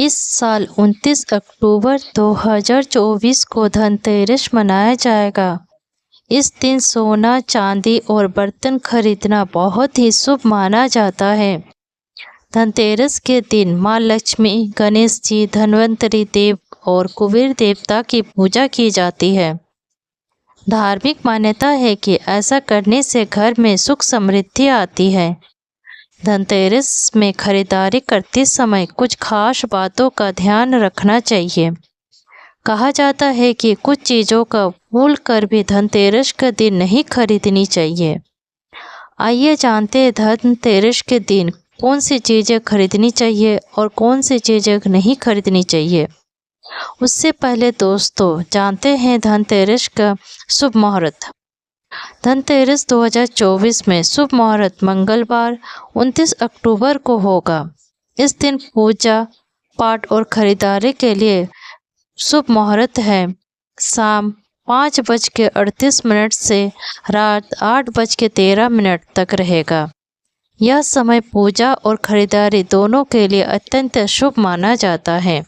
इस साल 29 अक्टूबर 2024 को धनतेरस मनाया जाएगा। इस दिन सोना, चांदी और बर्तन खरीदना बहुत ही शुभ माना जाता है। धनतेरस के दिन माँ लक्ष्मी, गणेश जी, धन्वंतरी देव और कुबेर देवता की पूजा की जाती है। धार्मिक मान्यता है कि ऐसा करने से घर में सुख समृद्धि आती है। धनतेरस में खरीदारी करते समय कुछ खास बातों का ध्यान रखना चाहिए। कहा जाता है कि कुछ चीज़ों का भूल कर भी धनतेरस के दिन नहीं खरीदनी चाहिए। आइए जानते हैं धनतेरस के दिन कौन सी चीज़ें खरीदनी चाहिए और कौन सी चीज़ें नहीं खरीदनी चाहिए। उससे पहले दोस्तों जानते हैं धनतेरस का शुभ मुहूर्त। धनतेरस 2024 में शुभ मुहूर्त मंगलवार 29 अक्टूबर को होगा। इस दिन पूजा पाठ और खरीदारी के लिए शुभ मुहूर्त है शाम 5:38 से रात 8:13 तक रहेगा। यह समय पूजा और खरीदारी दोनों के लिए अत्यंत शुभ माना जाता है।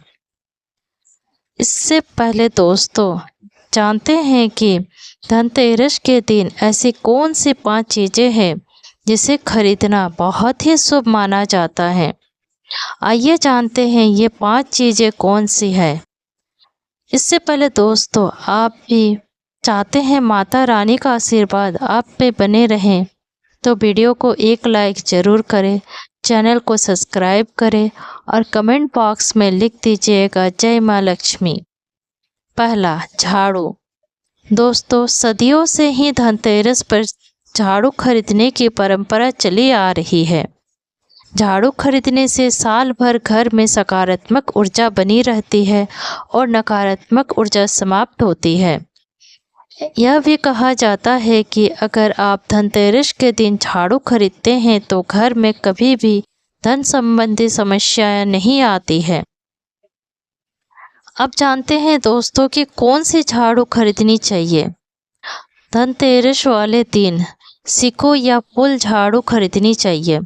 इससे पहले दोस्तों जानते हैं कि धनतेरस के दिन ऐसी कौन सी 5 चीज़ें हैं जिसे खरीदना बहुत ही शुभ माना जाता है। आइए जानते हैं ये 5 चीज़ें कौन सी है। इससे पहले दोस्तों आप भी चाहते हैं माता रानी का आशीर्वाद आप पे बने रहें तो वीडियो को एक लाइक ज़रूर करें, चैनल को सब्सक्राइब करें और कमेंट बॉक्स में लिख दीजिएगा जय माँ लक्ष्मी। पहला, झाड़ू। दोस्तों सदियों से ही धनतेरस पर झाड़ू खरीदने की परंपरा चली आ रही है। झाड़ू खरीदने से साल भर घर में सकारात्मक ऊर्जा बनी रहती है और नकारात्मक ऊर्जा समाप्त होती है। यह भी कहा जाता है कि अगर आप धनतेरस के दिन झाड़ू खरीदते हैं तो घर में कभी भी धन संबंधी समस्याएं नहीं आती है। अब जानते हैं दोस्तों कि कौन सी झाड़ू खरीदनी चाहिए। धनतेरस वाले दिन सिक्कों या फुल झाड़ू खरीदनी चाहिए।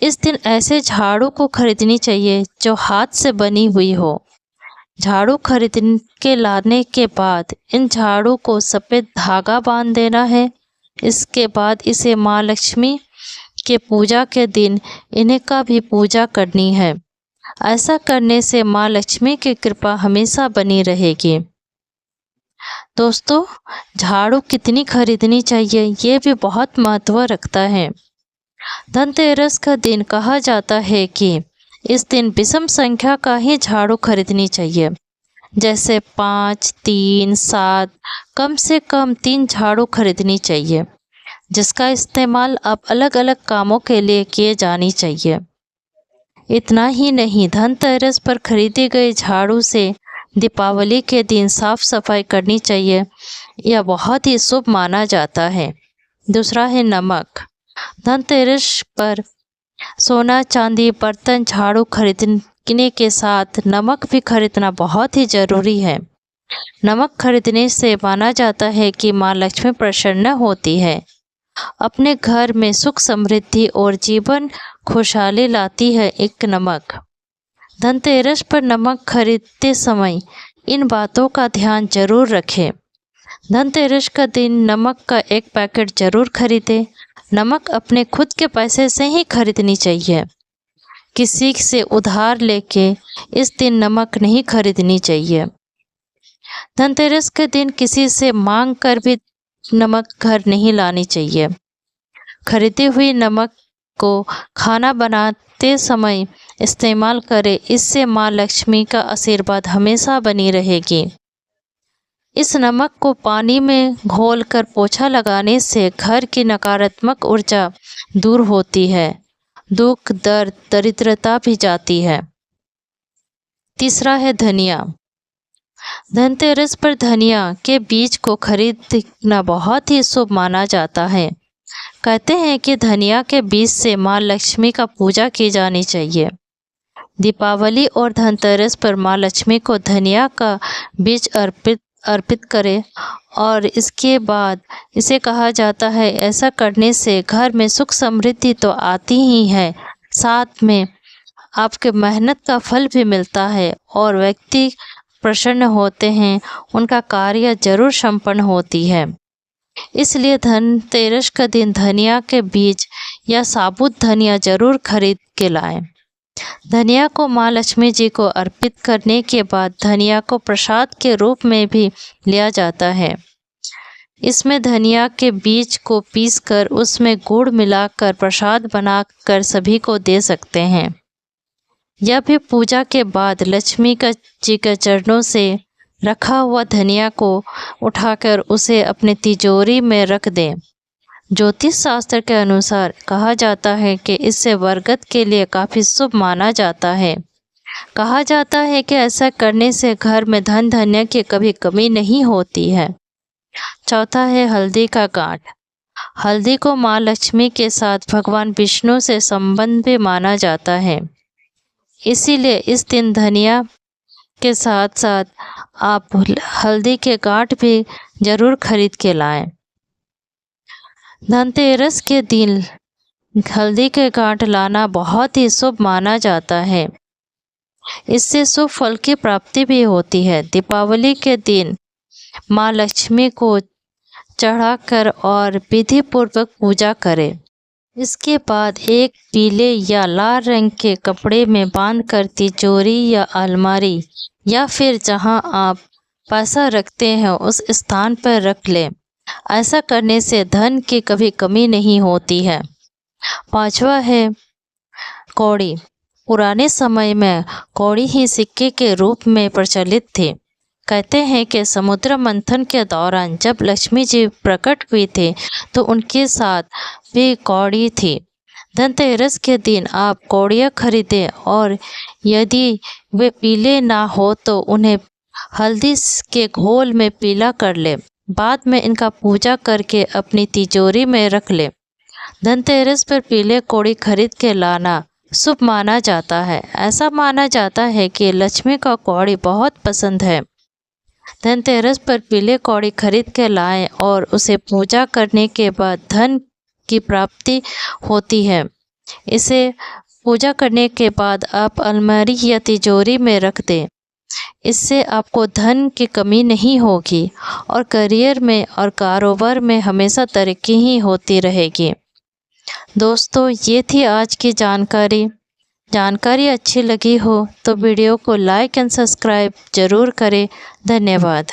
इस दिन ऐसे झाड़ू को खरीदनी चाहिए जो हाथ से बनी हुई हो। झाड़ू खरीद के लाने के बाद इन झाड़ू को सफ़ेद धागा बांध देना है। इसके बाद इसे माँ लक्ष्मी के पूजा के दिन इन्हें का भी पूजा करनी है। ऐसा करने से माँ लक्ष्मी की कृपा हमेशा बनी रहेगी। दोस्तों झाड़ू कितनी खरीदनी चाहिए ये भी बहुत महत्व रखता है। धनतेरस का दिन कहा जाता है कि इस दिन विषम संख्या का ही झाड़ू खरीदनी चाहिए, जैसे 5, 3, 7। कम से कम 3 झाड़ू खरीदनी चाहिए जिसका इस्तेमाल आप अलग अलग कामों के लिए किए जानी चाहिए। इतना ही नहीं, धनतेरस पर खरीदी गई झाड़ू से दीपावली के दिन साफ सफाई करनी चाहिए। यह बहुत ही शुभ माना जाता है। दूसरा है नमक। धनतेरस पर सोना, चांदी, बर्तन, झाड़ू खरीदने के साथ नमक भी खरीदना बहुत ही ज़रूरी है। नमक खरीदने से माना जाता है कि माँ लक्ष्मी प्रसन्न होती है, अपने घर में सुख समृद्धि और जीवन खुशहाली लाती है। एक नमक। धनतेरस पर नमक खरीदते समय इन बातों का ध्यान जरूर रखें। धनतेरस का दिन नमक का 1 पैकेट जरूर खरीदें। नमक अपने खुद के पैसे से ही खरीदनी चाहिए। किसी से उधार लेके इस दिन नमक नहीं खरीदनी चाहिए। धनतेरस के दिन किसी से मांग कर भी नमक घर नहीं लानी चाहिए। खरीदी हुई नमक को खाना बनाते समय इस्तेमाल करें, इससे माँ लक्ष्मी का आशीर्वाद हमेशा बनी रहेगी। इस नमक को पानी में घोलकर पोछा लगाने से घर की नकारात्मक ऊर्जा दूर होती है, दुख, दर्द, दरिद्रता भी जाती है। तीसरा है धनिया। धनतेरस पर धनिया के बीज को खरीदना बहुत ही शुभ माना जाता है। कहते हैं कि धनिया के बीज से माँ लक्ष्मी का पूजा की जानी चाहिए। दीपावली और धनतेरस पर माँ लक्ष्मी को धनिया का बीज अर्पित करें और इसके बाद इसे कहा जाता है ऐसा करने से घर में सुख समृद्धि तो आती ही है, साथ में आपके मेहनत का फल भी मिलता है और व्यक्ति प्रसन्न होते हैं, उनका कार्य जरूर संपन्न होती है। इसलिए धनतेरस का दिन धनिया के बीज या साबुत धनिया जरूर खरीद के लाएं। धनिया को माँ लक्ष्मी जी को अर्पित करने के बाद धनिया को प्रसाद के रूप में भी लिया जाता है। इसमें धनिया के बीज को पीसकर उसमें गुड़ मिलाकर प्रसाद बनाकर सभी को दे सकते हैं। यह भी पूजा के बाद लक्ष्मी जी के चरणों से रखा हुआ धनिया को उठाकर उसे अपने तिजोरी में रख दें। ज्योतिष शास्त्र के अनुसार कहा जाता है कि इससे बरगद के लिए काफ़ी शुभ माना जाता है। कहा जाता है कि ऐसा करने से घर में धन धान्य की कभी कमी नहीं होती है। चौथा है हल्दी का गांठ। हल्दी को माँ लक्ष्मी के साथ भगवान विष्णु से संबंध भी माना जाता है, इसीलिए इस दिन धनिया के साथ साथ आप हल्दी के गांठ भी जरूर खरीद के लाएं। धनतेरस के दिन हल्दी के गांठ लाना बहुत ही शुभ माना जाता है। इससे शुभ फल की प्राप्ति भी होती है। दीपावली के दिन माँ लक्ष्मी को चढ़ाकर और विधि पूर्वक पूजा करें। इसके बाद एक पीले या लाल रंग के कपड़े में बांधकर तिजोरी या अलमारी या फिर जहां आप पैसा रखते हैं उस स्थान पर रख लें। ऐसा करने से धन की कभी कमी नहीं होती है। पांचवा है कौड़ी। पुराने समय में कौड़ी ही सिक्के के रूप में प्रचलित थे। कहते हैं कि समुद्र मंथन के दौरान जब लक्ष्मी जी प्रकट हुई थे तो उनके साथ भी कौड़ी थी। धनतेरस के दिन आप कौड़ियाँ खरीदें और यदि वे पीले ना हो तो उन्हें हल्दी के घोल में पीला कर ले। बाद में इनका पूजा करके अपनी तिजोरी में रख ले। धनतेरस पर पीले कौड़ी खरीद के लाना शुभ माना जाता है। ऐसा माना जाता है कि लक्ष्मी का कौड़ी बहुत पसंद है। धनतेरस पर पीले कौड़ी खरीद के लाएं और उसे पूजा करने के बाद धन की प्राप्ति होती है। इसे पूजा करने के बाद आप अलमारी या तिजोरी में रख दें। इससे आपको धन की कमी नहीं होगी और करियर में और कारोबार में हमेशा तरक्की ही होती रहेगी। दोस्तों, ये थी आज की जानकारी अच्छी लगी हो तो वीडियो को लाइक एंड सब्सक्राइब ज़रूर करें। धन्यवाद।